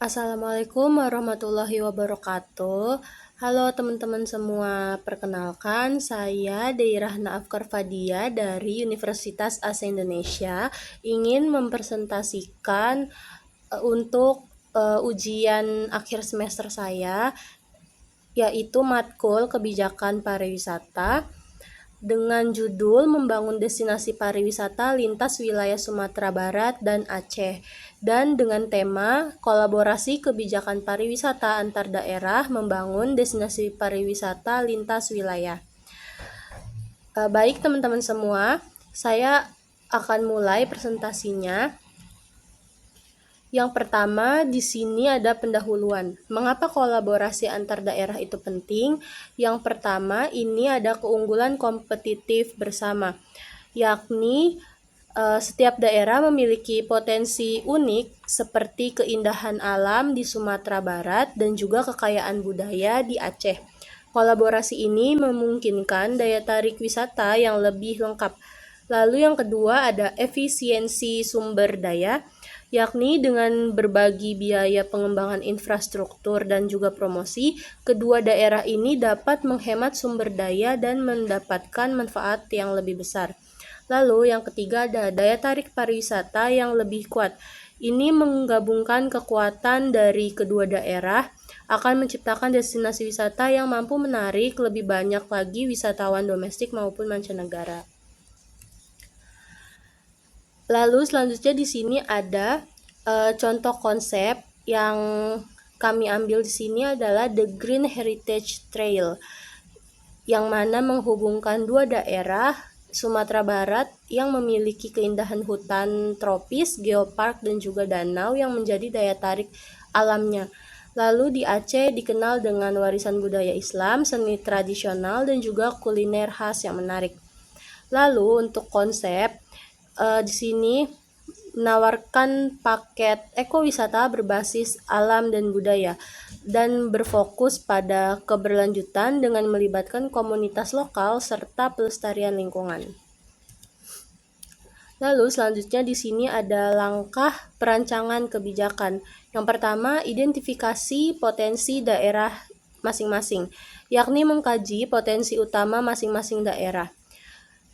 Assalamualaikum warahmatullahi wabarakatuh. Halo teman-teman semua, perkenalkan saya Deirahna Afkar Fadia dari Universitas Asa Indonesia ingin mempresentasikan untuk ujian akhir semester saya, yaitu matkul kebijakan pariwisata dengan judul Membangun Destinasi Pariwisata Lintas Wilayah Sumatera Barat dan Aceh, dan dengan tema Kolaborasi Kebijakan Pariwisata Antar Daerah Membangun Destinasi Pariwisata Lintas Wilayah. Baik teman-teman semua, saya akan mulai presentasinya. Yang pertama, di sini ada pendahuluan. Mengapa kolaborasi antar daerah itu penting? Yang pertama, ini ada keunggulan kompetitif bersama, yakni setiap daerah memiliki potensi unik seperti keindahan alam di Sumatera Barat dan juga kekayaan budaya di Aceh. Kolaborasi ini memungkinkan daya tarik wisata yang lebih lengkap. Lalu yang kedua ada efisiensi sumber daya, yakni dengan berbagi biaya pengembangan infrastruktur dan juga promosi, kedua daerah ini dapat menghemat sumber daya dan mendapatkan manfaat yang lebih besar. Lalu yang ketiga ada daya tarik pariwisata yang lebih kuat. Ini menggabungkan kekuatan dari kedua daerah akan menciptakan destinasi wisata yang mampu menarik lebih banyak lagi wisatawan domestik maupun mancanegara. Lalu selanjutnya di sini ada contoh konsep yang kami ambil di sini adalah The Green Heritage Trail, yang mana menghubungkan dua daerah Sumatera Barat yang memiliki keindahan hutan tropis, geopark, dan juga danau yang menjadi daya tarik alamnya. Lalu di Aceh dikenal dengan warisan budaya Islam, seni tradisional, dan juga kuliner khas yang menarik. Lalu untuk konsep di sini menawarkan paket ekowisata berbasis alam dan budaya dan berfokus pada keberlanjutan dengan melibatkan komunitas lokal serta pelestarian lingkungan. Lalu selanjutnya di sini ada langkah perancangan kebijakan. Yang pertama, identifikasi potensi daerah masing-masing, yakni mengkaji potensi utama masing-masing daerah,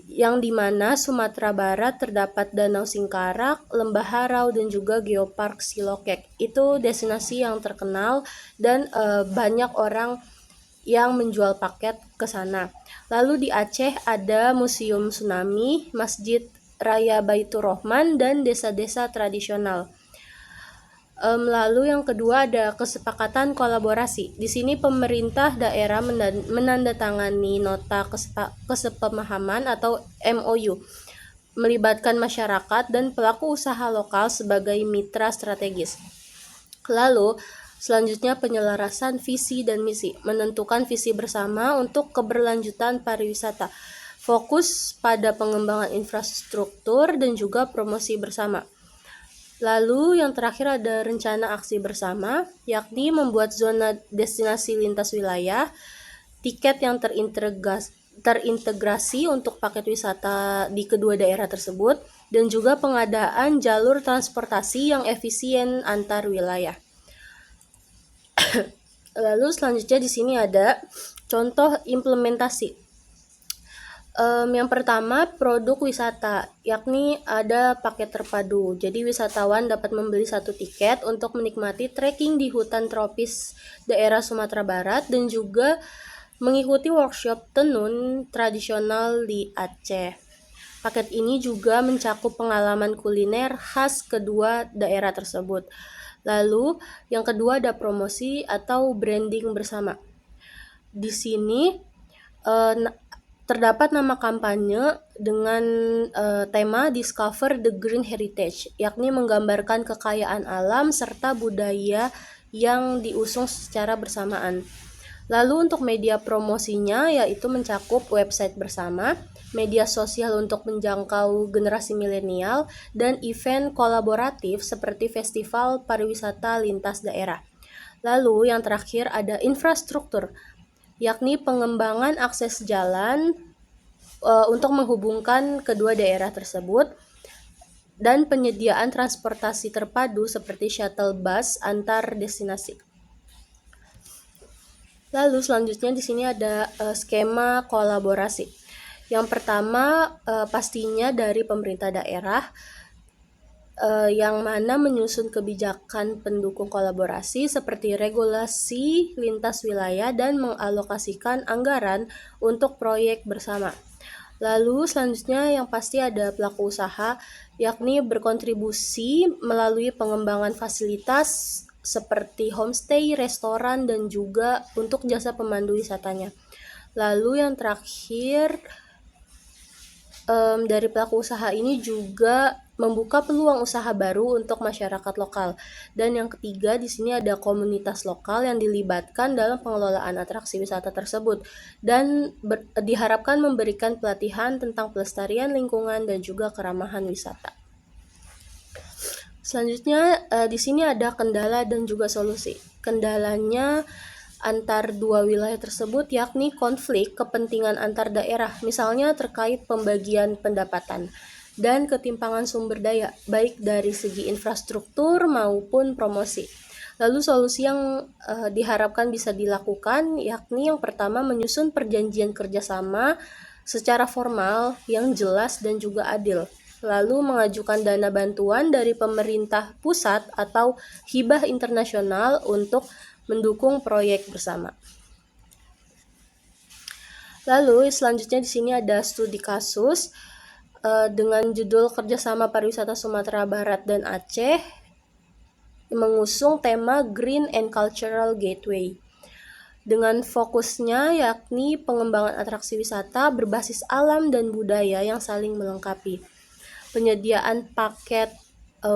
yang dimana Sumatera Barat terdapat Danau Singkarak, Lembah Harau, dan juga Geopark Silokek. Itu destinasi yang terkenal dan banyak orang yang menjual paket ke sana. Lalu di Aceh ada Museum Tsunami, Masjid Raya Baitur Rahman, dan desa-desa tradisional. Lalu yang kedua ada kesepakatan kolaborasi. Di sini pemerintah daerah menandatangani nota kesepemahaman atau MOU, melibatkan masyarakat dan pelaku usaha lokal sebagai mitra strategis. Lalu selanjutnya penyelarasan visi dan misi, menentukan visi bersama untuk keberlanjutan pariwisata, fokus pada pengembangan infrastruktur dan juga promosi bersama. Lalu yang terakhir ada rencana aksi bersama, yakni membuat zona destinasi lintas wilayah, tiket yang terintegrasi untuk paket wisata di kedua daerah tersebut, dan juga pengadaan jalur transportasi yang efisien antar wilayah. Lalu selanjutnya di sini ada contoh implementasi. Yang pertama, produk wisata, yakni ada paket terpadu. Jadi wisatawan dapat membeli satu tiket untuk menikmati trekking di hutan tropis daerah Sumatera Barat dan juga mengikuti workshop tenun tradisional di Aceh. Paket ini juga mencakup pengalaman kuliner khas kedua daerah tersebut. Lalu yang kedua ada promosi atau branding bersama. Di sini terdapat nama kampanye dengan tema Discover the Green Heritage, yakni menggambarkan kekayaan alam serta budaya yang diusung secara bersamaan. Lalu untuk media promosinya yaitu mencakup website bersama, media sosial untuk menjangkau generasi milenial, dan event kolaboratif seperti festival pariwisata lintas daerah. Lalu yang terakhir ada infrastruktur, yakni pengembangan akses jalan untuk menghubungkan kedua daerah tersebut, dan penyediaan transportasi terpadu seperti shuttle bus antar destinasi. Lalu selanjutnya di sini ada skema kolaborasi. Yang pertama pastinya dari pemerintah daerah yang mana menyusun kebijakan pendukung kolaborasi seperti regulasi lintas wilayah dan mengalokasikan anggaran untuk proyek bersama. Lalu selanjutnya yang pasti ada pelaku usaha, yakni berkontribusi melalui pengembangan fasilitas seperti homestay, restoran, dan juga untuk jasa pemandu wisatanya. Lalu yang terakhir, dari pelaku usaha ini juga membuka peluang usaha baru untuk masyarakat lokal. Dan yang ketiga di sini ada komunitas lokal yang dilibatkan dalam pengelolaan atraksi wisata tersebut dan diharapkan memberikan pelatihan tentang pelestarian lingkungan dan juga keramahan wisata. Selanjutnya di sini ada kendala dan juga solusi. Kendalanya antar dua wilayah tersebut yakni konflik kepentingan antar daerah, misalnya terkait pembagian pendapatan dan ketimpangan sumber daya, baik dari segi infrastruktur maupun promosi. Lalu solusi yang diharapkan bisa dilakukan yakni yang pertama menyusun perjanjian kerjasama secara formal yang jelas dan juga adil. Lalu mengajukan dana bantuan dari pemerintah pusat atau hibah internasional untuk mendukung proyek bersama. Lalu selanjutnya di sini ada studi kasus dengan judul Kerjasama Pariwisata Sumatera Barat dan Aceh mengusung tema Green and Cultural Gateway. Dengan fokusnya yakni pengembangan atraksi wisata berbasis alam dan budaya yang saling melengkapi. Penyediaan paket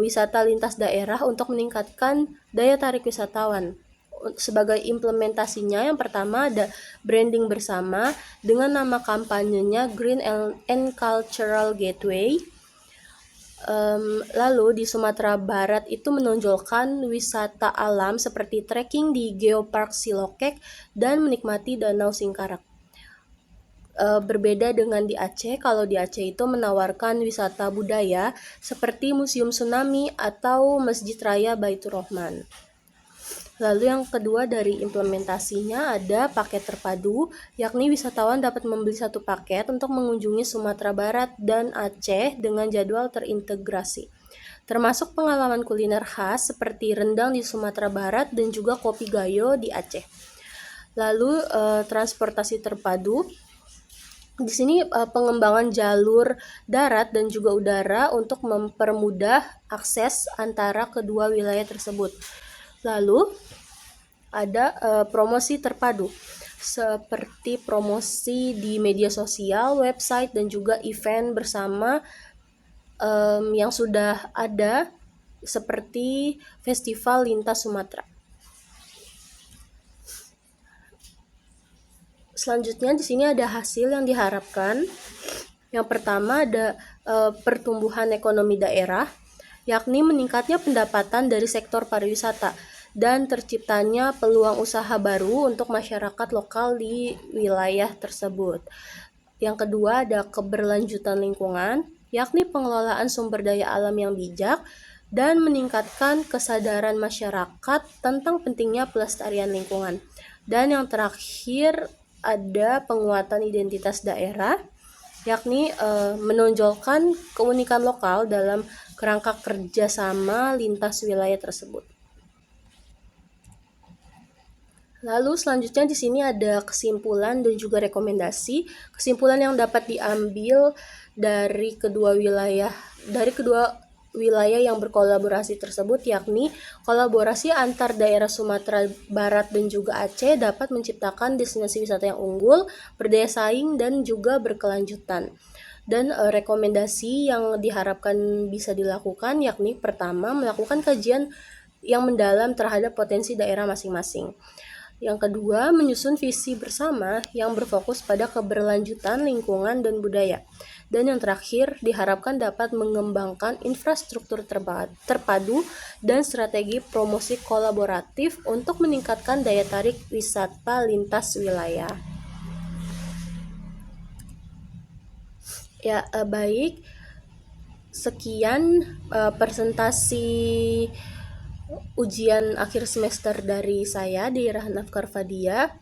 wisata lintas daerah untuk meningkatkan daya tarik wisatawan. Sebagai implementasinya yang pertama ada branding bersama dengan nama kampanyenya Green and Cultural Gateway. Lalu di Sumatera Barat itu menonjolkan wisata alam seperti trekking di Geopark Silokek dan menikmati Danau Singkarak. Berbeda dengan di Aceh, kalau di Aceh itu menawarkan wisata budaya seperti Museum Tsunami atau Masjid Raya Baitur Rahman. Lalu yang kedua dari implementasinya ada paket terpadu, yakni wisatawan dapat membeli satu paket untuk mengunjungi Sumatera Barat dan Aceh dengan jadwal terintegrasi, termasuk pengalaman kuliner khas seperti rendang di Sumatera Barat dan juga kopi gayo di Aceh. Lalu transportasi terpadu. Di sini pengembangan jalur darat dan juga udara untuk mempermudah akses antara kedua wilayah tersebut. Lalu ada promosi terpadu seperti promosi di media sosial, website, dan juga event bersama yang sudah ada seperti Festival Lintas Sumatera. Selanjutnya di sini ada hasil yang diharapkan. Yang pertama ada pertumbuhan ekonomi daerah, yakni meningkatnya pendapatan dari sektor pariwisata dan terciptanya peluang usaha baru untuk masyarakat lokal di wilayah tersebut. Yang kedua ada keberlanjutan lingkungan, yakni pengelolaan sumber daya alam yang bijak dan meningkatkan kesadaran masyarakat tentang pentingnya pelestarian lingkungan. Dan yang terakhir ada penguatan identitas daerah, yakni menonjolkan keunikan lokal dalam kerangka kerjasama lintas wilayah tersebut. Lalu selanjutnya di sini ada kesimpulan dan juga rekomendasi. Kesimpulan yang dapat diambil dari kedua wilayah yang berkolaborasi tersebut yakni kolaborasi antar daerah Sumatera Barat dan juga Aceh dapat menciptakan destinasi wisata yang unggul, berdaya saing, dan juga berkelanjutan. Dan rekomendasi yang diharapkan bisa dilakukan yakni pertama melakukan kajian yang mendalam terhadap potensi daerah masing-masing. Yang kedua, menyusun visi bersama yang berfokus pada keberlanjutan lingkungan dan budaya. Dan yang terakhir, diharapkan dapat mengembangkan infrastruktur terpadu dan strategi promosi kolaboratif untuk meningkatkan daya tarik wisata lintas wilayah. Ya, baik. Sekian presentasi ujian akhir semester dari saya di Rahnaf Karvadia.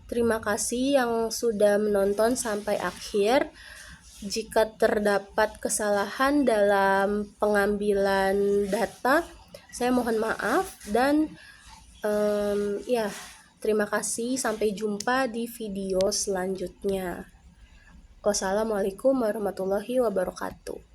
Terima kasih yang sudah menonton sampai akhir. Jika terdapat kesalahan dalam pengambilan data, saya mohon maaf dan terima kasih. Sampai jumpa di video selanjutnya. Wassalamualaikum warahmatullahi wabarakatuh.